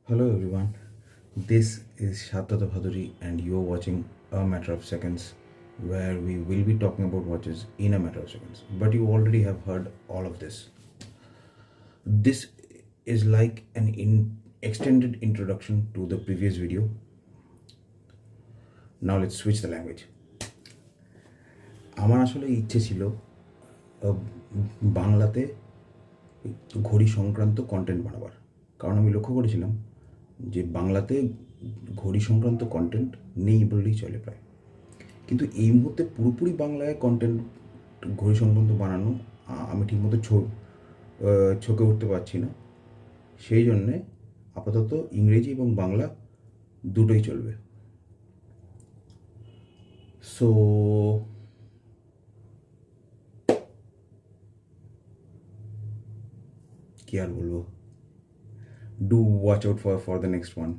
Hello everyone, this is Shatata Bhaduri and you're watching A Matter of Seconds, where we will be talking about watches in a matter of seconds. But you already have heard all of this. This is like an extended introduction to the previous video. Now let's switch the language. আমার আসলে ইচ্ছে ছিল বাংলাতে ঘড়ি সংক্রান্ত content বানাবার, কারণ আমি লক্ষ্য করেছিলাম যে বাংলাতে ঘড়ি সংক্রান্ত কন্টেন্ট নেই বললেই চলে প্রায়। কিন্তু এই মুহূর্তে পুরোপুরি বাংলায় কন্টেন্ট ঘড়ি সংক্রান্ত বানানো আমি ঠিকমতো ছকে উঠতে পারছি না। সেই জন্যে আপাতত ইংরেজি এবং বাংলা দুটোই চলবে। সো কি আর বলবো, do watch out for the next one.